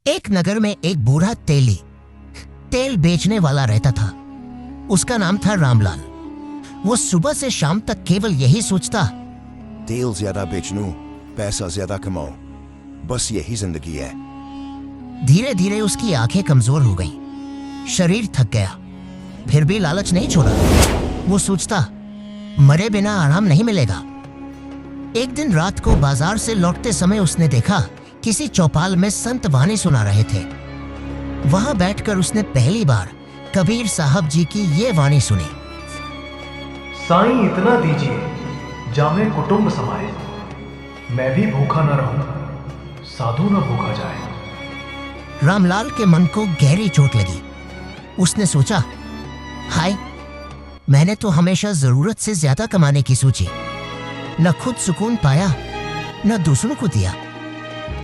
एक नगर में एक बूढ़ा तेली तेल बेचने वाला रहता था। उसका नाम था रामलाल। वो सुबह से शाम तक केवल यही सोचता, तेल ज्यादा बेच लूं, पैसा ज्यादा कमाओ, बस यही जिंदगी है। धीरे धीरे उसकी आंखें कमजोर हो गईं, शरीर थक गया, फिर भी लालच नहीं छोड़ा। वो सोचता, मरे बिना आराम नहीं मिलेगा। एक दिन रात को बाजार से लौटते समय उसने देखा किसी चौपाल में संत वाणी सुना रहे थे। वहां बैठकर उसने पहली बार कबीर साहब जी की ये वाणी सुनी। साईं इतना दीजिए, जामे कुटुंब समाए, मैं भी भूखा न रहूं, साधु न भूखा जाए। रामलाल के मन को गहरी चोट लगी। उसने सोचा, हाय, मैंने तो हमेशा जरूरत से ज्यादा कमाने की सोची, न खुद सुकून पाया न दूसरों को दिया।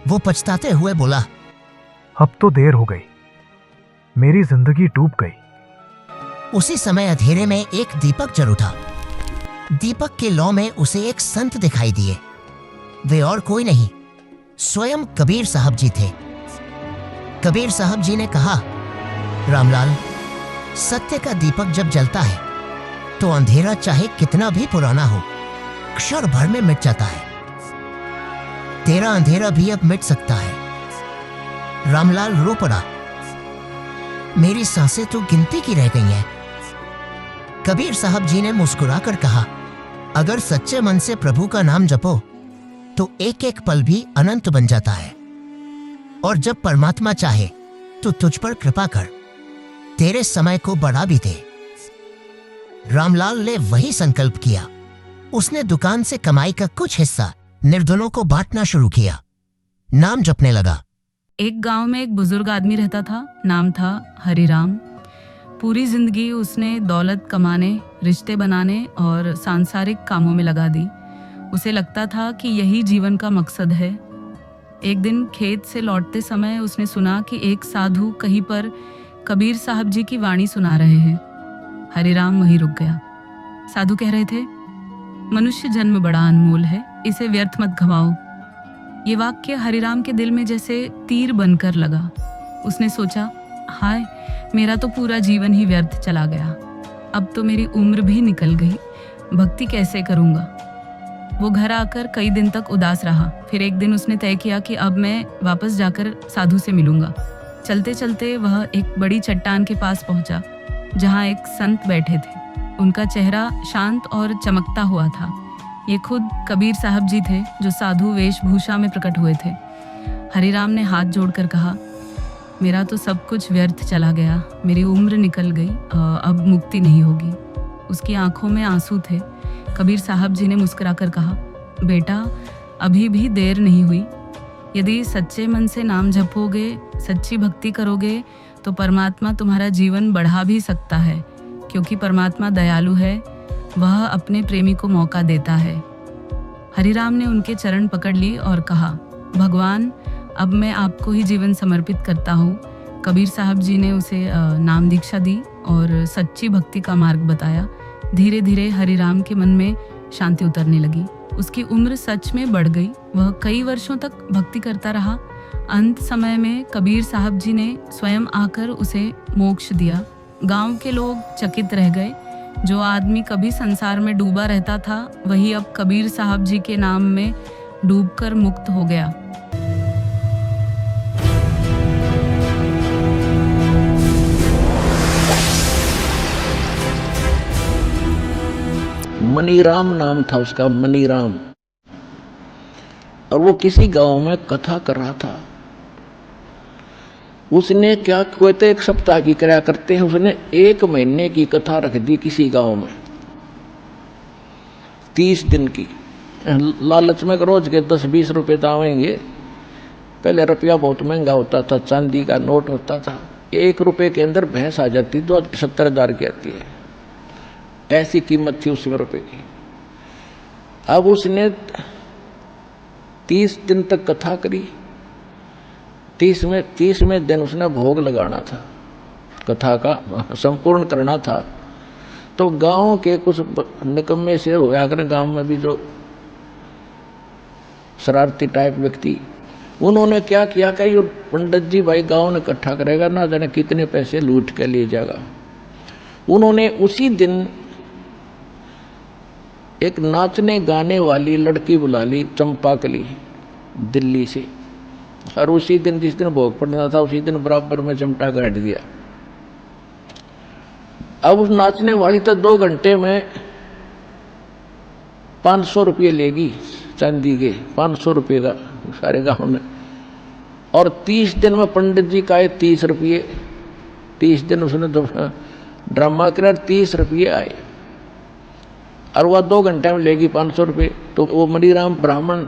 वो पछताते हुए बोला, अब तो देर हो गई, मेरी जिंदगी डूब गई। उसी समय अंधेरे में एक दीपक जल उठा। दीपक के लौ में उसे एक संत दिखाई दिए। वे और कोई नहीं, स्वयं कबीर साहब जी थे। कबीर साहब जी ने कहा, रामलाल, सत्य का दीपक जब जलता है तो अंधेरा चाहे कितना भी पुराना हो, क्षण भर में मिट जाता है। तेरा अंधेरा भी अब मिट सकता है। रामलाल रो पड़ा, मेरी सांसें तो गिनती की रह गई हैं। कबीर साहब जी ने मुस्कुराकर कहा, अगर सच्चे मन से प्रभु का नाम जपो तो एक एक पल भी अनंत बन जाता है। और जब परमात्मा चाहे तो तुझ पर कृपा कर, तेरे समय को बढ़ा भी दे। रामलाल ने वही संकल्प किया। उसने दुकान से कमाई का कुछ हिस्सा निर्धनों को बांटना शुरू किया। नाम जपने लगा। एक गांव में एक बुजुर्ग आदमी रहता था, नाम था हरिराम। पूरी जिंदगी उसने दौलत कमाने, रिश्ते बनाने और सांसारिक कामों में लगा दी। उसे लगता था कि यही जीवन का मकसद है। एक दिन खेत से लौटते समय उसने सुना कि एक साधु कहीं पर कबीर साहब जी की वाणी सुना रहे हैं। हरिराम वहीं रुक गया। साधु कह रहे थे, मनुष्य जन्म बड़ा अनमोल है, इसे व्यर्थ मत गवाओ। ये वाक्य हरिराम के दिल में जैसे तीर बनकर लगा। उसने सोचा, हाय, मेरा तो पूरा जीवन ही व्यर्थ चला गया। अब तो मेरी उम्र भी निकल गई, भक्ति कैसे करूंगा। वो घर आकर कई दिन तक उदास रहा। फिर एक दिन उसने तय किया कि अब मैं वापस जाकर साधु से मिलूंगा। चलते चलते वह एक बड़ी चट्टान के पास पहुंचा, जहां एक संत बैठे थे। उनका चेहरा शांत और चमकता हुआ था। ये खुद कबीर साहब जी थे, जो साधु वेशभूषा में प्रकट हुए थे। हरिराम ने हाथ जोड़कर कहा, मेरा तो सब कुछ व्यर्थ चला गया, मेरी उम्र निकल गई, अब मुक्ति नहीं होगी। उसकी आंखों में आंसू थे। कबीर साहब जी ने मुस्कुराकर कहा, बेटा, अभी भी देर नहीं हुई। यदि सच्चे मन से नाम जपोगे, सच्ची भक्ति करोगे, तो परमात्मा तुम्हारा जीवन बढ़ा भी सकता है, क्योंकि परमात्मा दयालु है, वह अपने प्रेमी को मौका देता है। हरिराम ने उनके चरण पकड़ ली और कहा, भगवान, अब मैं आपको ही जीवन समर्पित करता हूँ। कबीर साहब जी ने उसे नाम दीक्षा दी और सच्ची भक्ति का मार्ग बताया। धीरे धीरे हरिराम के मन में शांति उतरने लगी। उसकी उम्र सच में बढ़ गई। वह कई वर्षों तक भक्ति करता रहा। अंत समय में कबीर साहब जी ने स्वयं आकर उसे मोक्ष दिया। गांव के लोग चकित रह गए। जो आदमी कभी संसार में डूबा रहता था, वही अब कबीर साहब जी के नाम में डूबकर मुक्त हो गया। मनीराम नाम था उसका, मनीराम। और वो किसी गांव में कथा कर रहा था। उसने क्या, कोई तो एक सप्ताह की कराया करते हैं, उसने 1 महीने की कथा रख दी किसी गांव में, 30 दिन की। लालच में रोज के 10-20 रुपए तो आवेंगे। पहले रुपया बहुत महंगा होता था, चांदी का नोट होता था। 1 रुपए के अंदर भैंस आ जाती, तो 70,000 की आती है, ऐसी कीमत थी उसमें रुपए की। अब उसने 30 दिन तक कथा करी। 30वें दिन उसने भोग लगाना था, कथा का संपूर्ण करना था। तो गांव के कुछ निकम्मे से होया कर, गांव में भी जो शरारती टाइप व्यक्ति, उन्होंने क्या किया कि ये पंडित जी भाई गांव ने इकट्ठा करेगा, ना जाने कितने पैसे लूट के ले जाएगा। उन्होंने उसी दिन एक नाचने गाने वाली लड़की बुला ली, चंपाकली, दिल्ली से, और उसी दिन जिस दिन भोग पड़ना था उसी दिन बराबर में चिमटा काट दिया। अब उस नाचने वाली तो 2 घंटे में 500 रुपये लेगी, चांदी के 500 रुपये का सारे गांव में, और 30 दिन में पंडित जी का आए 30 रुपये। 30 दिन उसने तो ड्रामा कर 30 रुपये आए, और वह 2 घंटे में लेगी 500 रुपये। तो वो मणिराम ब्राह्मण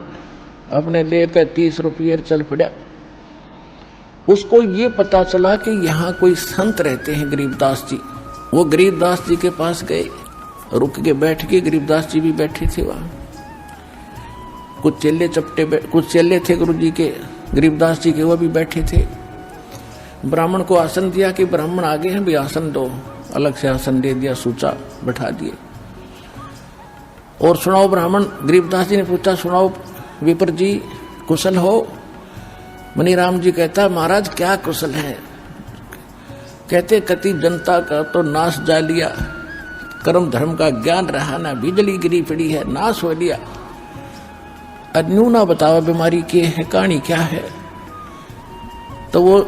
अपने लेकर 30 रुपये चल पड़ा। उसको ये पता चला कि यहाँ कोई संत रहते हैं गरीबदास जी। वो गरीबदास जी के पास गए, रुक के बैठ के, गरीबदास जी भी बैठे थे वहाँ। कुछ चेले थे गुरु जी के, गरीबदास जी के, वो भी बैठे थे। ब्राह्मण को आसन दिया कि ब्राह्मण आगे हैं भी आसन दो, अलग से आसन दे दिया, सूचा बैठा दिए। और सुनाओ ब्राह्मण, गरीबदास जी ने पूछा, सुनाओ विपर जी, कुशल हो? मणिराम जी कहता, महाराज क्या कुशल है? कहते, कति जनता का तो नाश जा लिया, कर्म धर्म का ज्ञान रहा ना, बिजली गिरी पड़ी है, नाश हो लिया। अन्यू ना बताओ बीमारी की है, कहानी क्या है? तो वो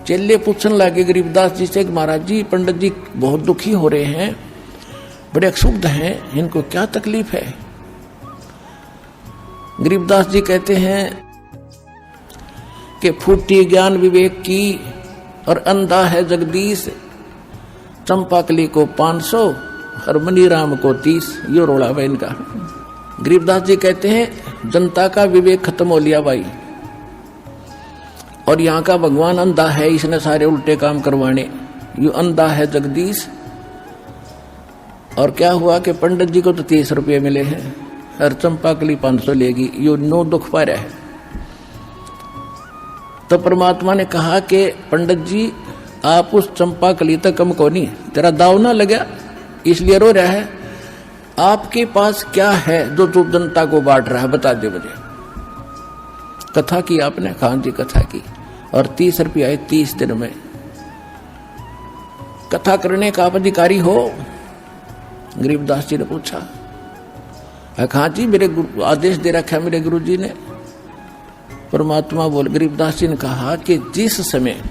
चेले पूछने लगे गरीबदास जी से, महाराज जी पंडित जी बहुत दुखी हो रहे हैं, बड़े अक्षुब्ध हैं, इनको क्या तकलीफ है? गरीबदास जी कहते हैं कि फूटी ज्ञान विवेक की और अंधा है जगदीश, चंपाकली को 500 और मणिराम को 30। यो रोड़ा भाई इनका। गरीबदास जी कहते हैं जनता का विवेक खत्म हो लिया भाई, और यहाँ का भगवान अंधा है, इसने सारे उल्टे काम करवाने। यो अंधा है जगदीश। और क्या हुआ कि पंडित जी को तो 30 रुपये मिले हैं, और चंपाकली 500 लेगी। यो 9 दुख पा रहा है। तो परमात्मा ने कहा कि पंडित जी आप उस चंपाकली तक कम को नहीं, तेरा दाव ना लगा इसलिए रो रहा है। आपके पास क्या है जो तू जनता को बांट रहा है, बता दे मुझे। कथा की आपने? खान जी कथा की, और 30 रुपये आए 30 दिन में। कथा करने का आप अधिकारी हो? गरीबदास जी ने पूछा। खान जी मेरे आदेश दे रखा है मेरे गुरु जी ने। परमात्मा बोल, गरीबदास जी ने कहा कि जिस समय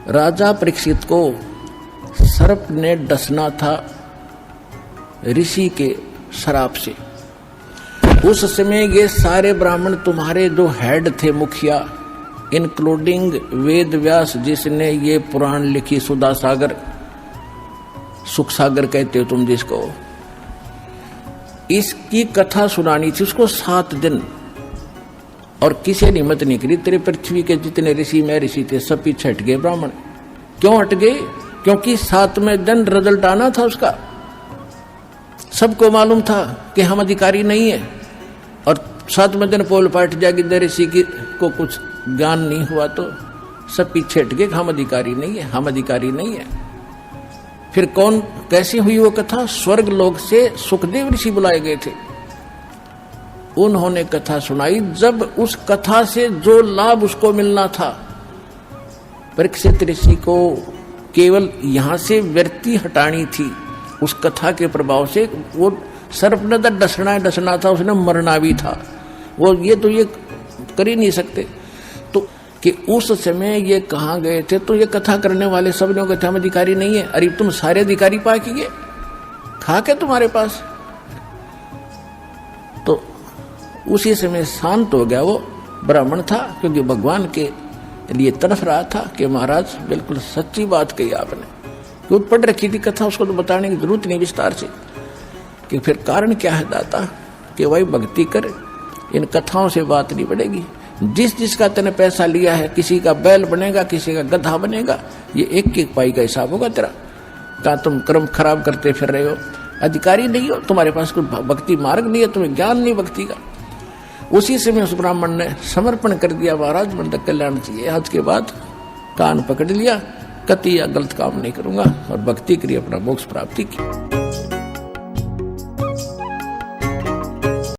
राजा परीक्षित को सर्प ने डसना था ऋषि के श्राप से, उस समय ये सारे ब्राह्मण तुम्हारे जो हेड थे, मुखिया, इंक्लूडिंग वेद व्यास जिसने ये पुराण लिखी, सुधा सागर, सुख सागर कहते हो तुम जिसको, इसकी कथा सुनानी थी उसको 7 दिन, और किसी ने हिम्मत नहीं करी। तेरे पृथ्वी के जितने ऋषि में ऋषि थे सब पीछे हट गए ब्राह्मण। क्यों हट गए? क्योंकि 7वें दिन रिजल्ट आना था उसका। सबको मालूम था कि हम अधिकारी नहीं है, और 7वें दिन पोल पाट जाएगी, ऋषि को कुछ ज्ञान नहीं हुआ तो सब पीछे हट गए, हम अधिकारी नहीं है, हम अधिकारी नहीं है। फिर कौन, कैसी हुई वो कथा? स्वर्ग लोक से सुखदेव ऋषि बुलाए गए थे, उन्होंने कथा सुनाई। जब उस कथा से जो लाभ उसको मिलना था, परीक्षित ऋषि को केवल यहां से वृत्ति हटानी थी उस कथा के प्रभाव से। वो सर्प ने तो डसना था, उसने मरना भी था, वो ये तो ये कर ही नहीं सकते। तो कि उस समय ये कहाँ गए थे, तो ये कथा करने वाले सब लोग कहते हम अधिकारी नहीं है। अरे तुम सारे अधिकारी पा के गए, खा के तुम्हारे पास। तो उसी समय शांत हो गया वो ब्राह्मण था, क्योंकि भगवान के लिए तरफ रहा था कि महाराज बिल्कुल सच्ची बात कही आपने। क्यों पढ़ रखी थी कथा, उसको तो बताने की जरूरत नहीं विस्तार से कि फिर कारण क्या है दाता, कि वही भक्ति कर, इन कथाओं से बात नहीं बढ़ेगी। जिस जिसका तेने पैसा लिया है, किसी का बैल बनेगा, किसी का गधा बनेगा, ये एक एक पाई का हिसाब होगा तेरा। कहा तुम कर्म खराब करते फिर रहे हो, अधिकारी नहीं हो, तुम्हारे पास कोई भक्ति मार्ग नहीं है, तुम्हें ज्ञान नहीं भक्ति का। उसी समय उस ब्राह्मण ने समर्पण कर दिया, महाराज मन कल्याण चाहिए, आज के बाद कान पकड़ लिया, कति या गलत काम नहीं करूंगा, और भक्ति करी, अपना मोक्ष प्राप्ति की।